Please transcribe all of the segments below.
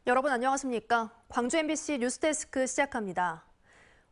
여러분 안녕하십니까? 광주 MBC 뉴스데스크 시작합니다.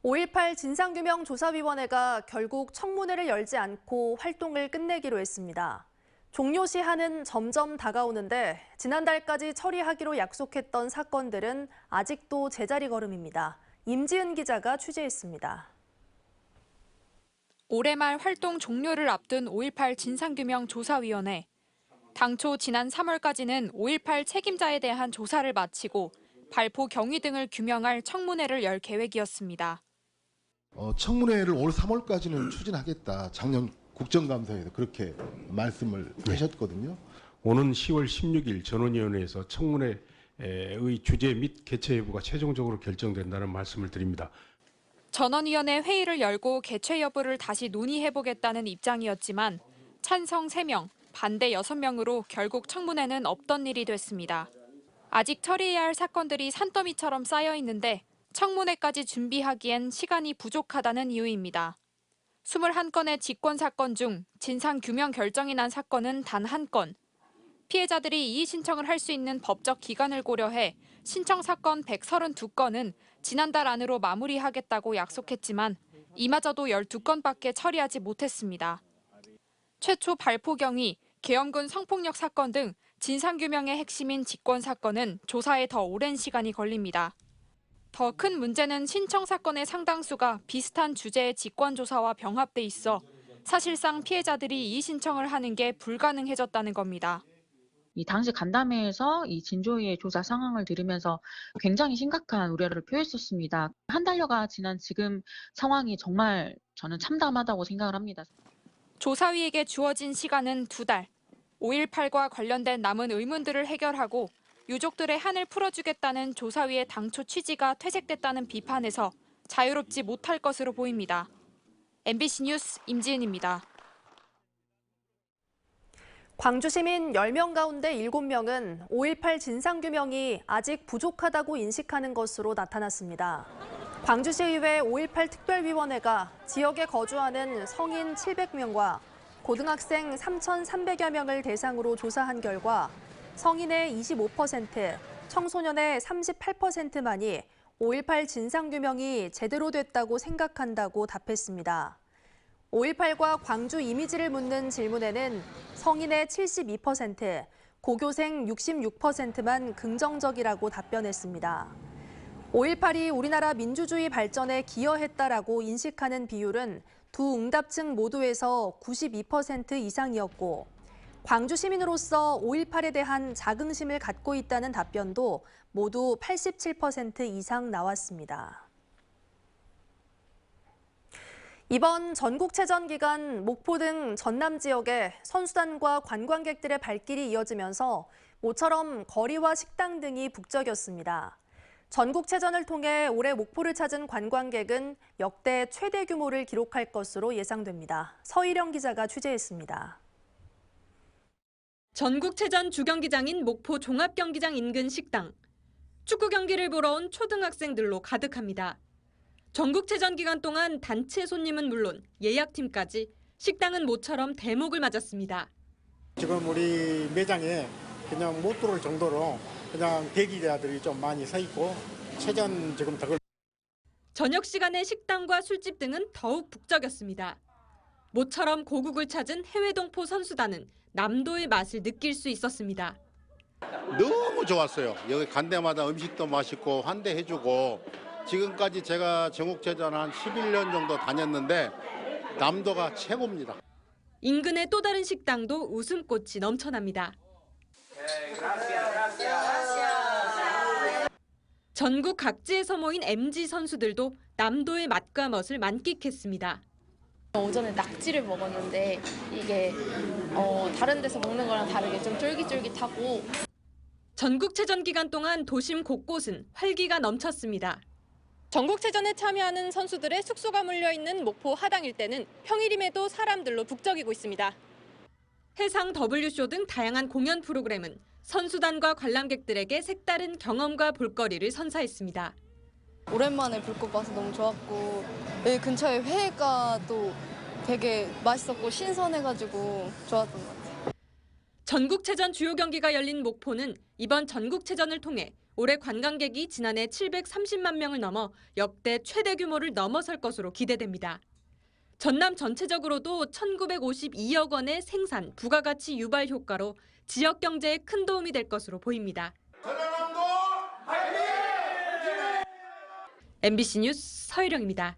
5.18 진상규명조사위원회가 결국 청문회를 열지 않고 활동을 끝내기로 했습니다. 종료 시한은 점점 다가오는데 지난달까지 처리하기로 약속했던 사건들은 아직도 제자리 걸음입니다. 임지은 기자가 취재했습니다. 올해 말 활동 종료를 앞둔 5.18 진상규명조사위원회. 당초 지난 3월까지는 5.18 책임자에 대한 조사를 마치고 발포 경위 등을 규명할 청문회를 열 계획이었습니다. 청문회를 올 3월까지는 추진하겠다. 작년 국정감사에서 그렇게 말씀을 하셨거든요. 오는 10월 16일 전원위원회에서 청문회의 주제 및 개최 여부가 최종적으로 결정된다는 말씀을 드립니다. 전원위원회 회의를 열고 개최 여부를 다시 논의해보겠다는 입장이었지만 찬성 3명, 반대 6명으로 결국 청문회는 없던 일이 됐습니다. 아직 처리해야 할 사건들이 산더미처럼 쌓여 있는데 청문회까지 준비하기엔 시간이 부족하다는 이유입니다. 21건의 직권 사건 중 진상규명 결정이 난 사건은 단 1건. 피해자들이 이의 신청을 할 수 있는 법적 기간을 고려해 신청 사건 132건은 지난달 안으로 마무리하겠다고 약속했지만 이마저도 12건밖에 처리하지 못했습니다. 최초 발포 경위, 계엄군 성폭력 사건 등 진상규명의 핵심인 직권 사건은 조사에 더 오랜 시간이 걸립니다. 더 큰 문제는 신청 사건의 상당수가 비슷한 주제의 직권 조사와 병합돼 있어 사실상 피해자들이 이의 신청을 하는 게 불가능해졌다는 겁니다. 이 당시 간담회에서 이 진조위의 조사 상황을 들으면서 굉장히 심각한 우려를 표했었습니다. 한 달여가 지난 지금 상황이 정말 저는 참담하다고 생각을 합니다. 조사위에게 주어진 시간은 2달. 5.18과 관련된 남은 의문들을 해결하고 유족들의 한을 풀어주겠다는 조사위의 당초 취지가 퇴색됐다는 비판에서 자유롭지 못할 것으로 보입니다. MBC 뉴스 임지은입니다. 광주 시민 10명 가운데 7명은 5.18 진상규명이 아직 부족하다고 인식하는 것으로 나타났습니다. 광주시의회 5.18 특별위원회가 지역에 거주하는 성인 700명과 고등학생 3,300여 명을 대상으로 조사한 결과 성인의 25%, 청소년의 38%만이 5.18 진상규명이 제대로 됐다고 생각한다고 답했습니다. 5.18과 광주 이미지를 묻는 질문에는 성인의 72%, 고교생 66%만 긍정적이라고 답변했습니다. 5.18이 우리나라 민주주의 발전에 기여했다라고 인식하는 비율은 두 응답층 모두에서 92% 이상이었고 광주 시민으로서 5.18에 대한 자긍심을 갖고 있다는 답변도 모두 87% 이상 나왔습니다. 이번 전국체전 기간 목포 등 전남 지역에 선수단과 관광객들의 발길이 이어지면서 모처럼 거리와 식당 등이 북적였습니다. 전국체전을 통해 올해 목포를 찾은 관광객은 역대 최대 규모를 기록할 것으로 예상됩니다. 서희령 기자가 취재했습니다. 전국체전 주경기장인 목포 종합경기장 인근 식당. 축구 경기를 보러 온 초등학생들로 가득합니다. 전국체전 기간 동안 단체 손님은 물론 예약팀까지 식당은 모처럼 대목을 맞았습니다. 지금 우리 매장에 그냥 못 들어올 정도로 그냥 대기자들이 좀 많이 서 있고 체전 지금 더. 저녁 시간에 식당과 술집 등은 더욱 북적였습니다. 모처럼 고국을 찾은 해외 동포 선수단은 남도의 맛을 느낄 수 있었습니다. 너무 좋았어요. 여기 간 데마다 음식도 맛있고 환대해주고 지금까지 제가 전국체전 한 11년 정도 다녔는데 남도가 최고입니다. 인근의 또 다른 식당도 웃음꽃이 넘쳐납니다. 전국 각지에서 모인 MZ 선수들도 남도의 맛과 멋을 만끽했습니다. 오전에 낙지를 먹었는데 이게 다른 데서 먹는 거랑 다르게 좀 쫄깃쫄깃하고. 전국체전 기간 동안 도심 곳곳은 활기가 넘쳤습니다. 전국체전에 참여하는 선수들의 숙소가 몰려있는 목포 하당 일대는 평일임에도 사람들로 북적이고 있습니다. 해상 W쇼 등 다양한 공연 프로그램은 선수단과 관람객들에게 색다른 경험과 볼거리를 선사했습니다. 오랜만에 불꽃 봐서 너무 좋았고 여기 근처에 회가 또 되게 맛있었고 신선해가지고 좋았던 것 같아요. 전국체전 주요 경기가 열린 목포는 이번 전국체전을 통해 올해 관광객이 지난해 730만 명을 넘어 역대 최대 규모를 넘어설 것으로 기대됩니다. 전남 전체적으로도 1,952억 원의 생산, 부가가치 유발 효과로 지역 경제에 큰 도움이 될 것으로 보입니다. MBC 뉴스 서유령입니다.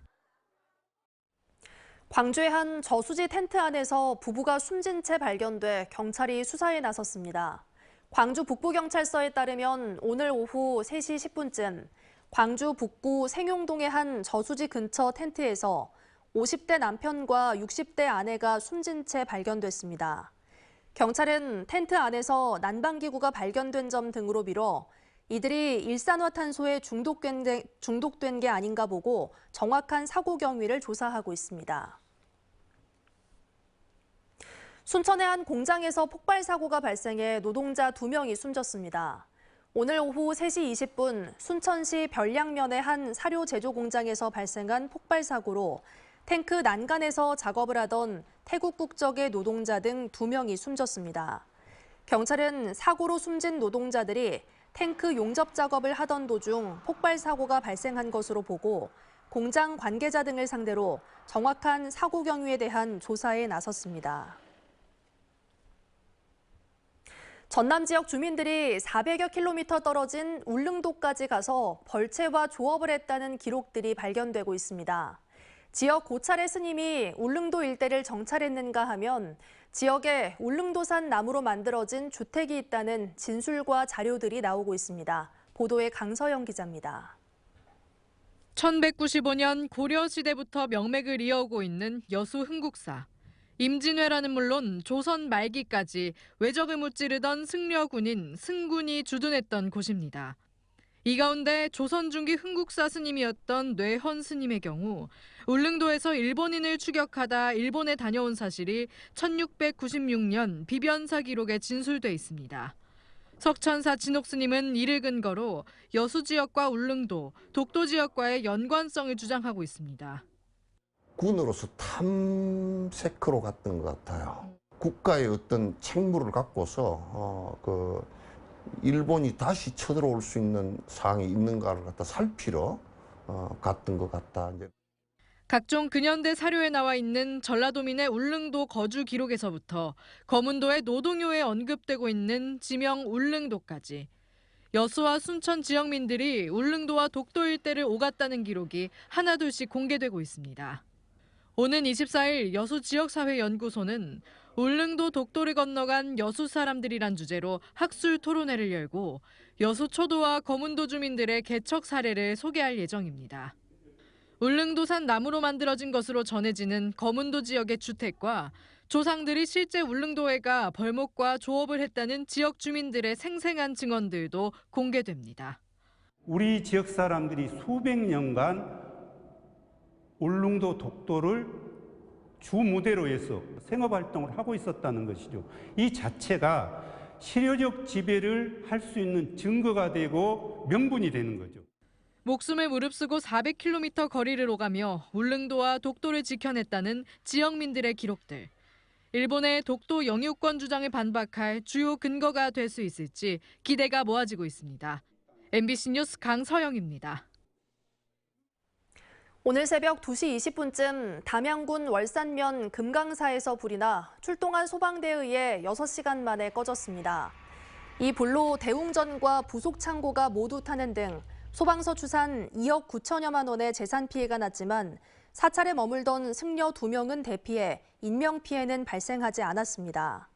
광주의 한 저수지 텐트 안에서 부부가 숨진 채 발견돼 경찰이 수사에 나섰습니다. 광주 북부경찰서에 따르면 오늘 오후 3시 10분쯤 광주 북구 생용동의 한 저수지 근처 텐트에서 50대 남편과 60대 아내가 숨진 채 발견됐습니다. 경찰은 텐트 안에서 난방기구가 발견된 점 등으로 미뤄 이들이 일산화탄소에 중독된 게 아닌가 보고 정확한 사고 경위를 조사하고 있습니다. 순천의 한 공장에서 폭발 사고가 발생해 노동자 2명이 숨졌습니다. 오늘 오후 3시 20분 순천시 별량면의 한 사료 제조 공장에서 발생한 폭발 사고로 탱크 난간에서 작업을 하던 태국 국적의 노동자 등 2명이 숨졌습니다. 경찰은 사고로 숨진 노동자들이 탱크 용접 작업을 하던 도중 폭발 사고가 발생한 것으로 보고 공장 관계자 등을 상대로 정확한 사고 경위에 대한 조사에 나섰습니다. 전남 지역 주민들이 400여 킬로미터 떨어진 울릉도까지 가서 벌채와 조업을 했다는 기록들이 발견되고 있습니다. 지역 고찰의 스님이 울릉도 일대를 정찰했는가 하면 지역에 울릉도산 나무로 만들어진 주택이 있다는 진술과 자료들이 나오고 있습니다. 보도에 강서영 기자입니다. 1195년 고려시대부터 명맥을 이어오고 있는 여수 흥국사. 임진왜란은 물론 조선 말기까지 외적을 무찌르던 승려군인 승군이 주둔했던 곳입니다. 이 가운데 조선 중기 흥국사 스님이었던 뇌헌 스님의 경우 울릉도에서 일본인을 추격하다 일본에 다녀온 사실이 1696년 비변사 기록에 진술돼 있습니다. 석천사 진옥 스님은 이를 근거로 여수 지역과 울릉도, 독도 지역과의 연관성을 주장하고 있습니다. 군으로서 탐색으로 갔던 것 같아요. 국가의 어떤 책무를 갖고서 일본이 다시 쳐들어올 수 있는 상황이 있는가를 갖다 살피러 갔던 것 같다. 각종 근현대 사료에 나와 있는 전라도민의 울릉도 거주 기록에서부터 거문도의 노동요에 언급되고 있는 지명 울릉도까지 여수와 순천 지역민들이 울릉도와 독도 일대를 오갔다는 기록이 하나둘씩 공개되고 있습니다. 오는 24일 여수지역사회연구소는 울릉도 독도를 건너간 여수 사람들이란 주제로 학술 토론회를 열고 여수 초도와 거문도 주민들의 개척 사례를 소개할 예정입니다. 울릉도산 나무로 만들어진 것으로 전해지는 거문도 지역의 주택과 조상들이 실제 울릉도에 가 벌목과 조업을 했다는 지역 주민들의 생생한 증언들도 공개됩니다. 우리 지역 사람들이 수백 년간 울릉도 독도를 주 무대로 해서 생업활동을 하고 있었다는 것이죠. 이 자체가 실효적 지배를 할 수 있는 증거가 되고 명분이 되는 거죠. 목숨을 무릅쓰고 400km 거리를 오가며 울릉도와 독도를 지켜냈다는 지역민들의 기록들. 일본의 독도 영유권 주장을 반박할 주요 근거가 될 수 있을지 기대가 모아지고 있습니다. MBC 뉴스 강서영입니다. 오늘 새벽 2시 20분쯤 담양군 월산면 금강사에서 불이 나 출동한 소방대에 의해 6시간 만에 꺼졌습니다. 이 불로 대웅전과 부속 창고가 모두 타는 등 소방서 추산 2억 9천여만 원의 재산 피해가 났지만 사찰에 머물던 승려 2명은 대피해 인명피해는 발생하지 않았습니다.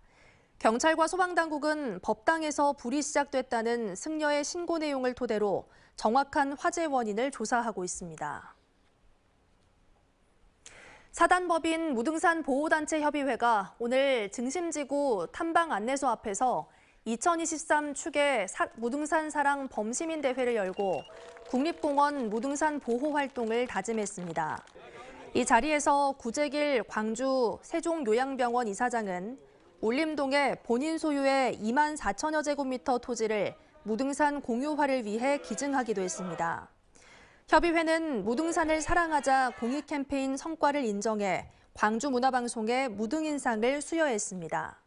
경찰과 소방당국은 법당에서 불이 시작됐다는 승려의 신고 내용을 토대로 정확한 화재 원인을 조사하고 있습니다. 사단법인 무등산 보호단체 협의회가 오늘 증심지구 탐방안내소 앞에서 2023 축의 무등산 사랑 범시민 대회를 열고 국립공원 무등산 보호 활동을 다짐했습니다. 이 자리에서 구재길 광주 세종요양병원 이사장은 울림동에 본인 소유의 2만 4천여 제곱미터 토지를 무등산 공유화를 위해 기증하기도 했습니다. 협의회는 무등산을 사랑하자 공익 캠페인 성과를 인정해 광주문화방송에 무등인상을 수여했습니다.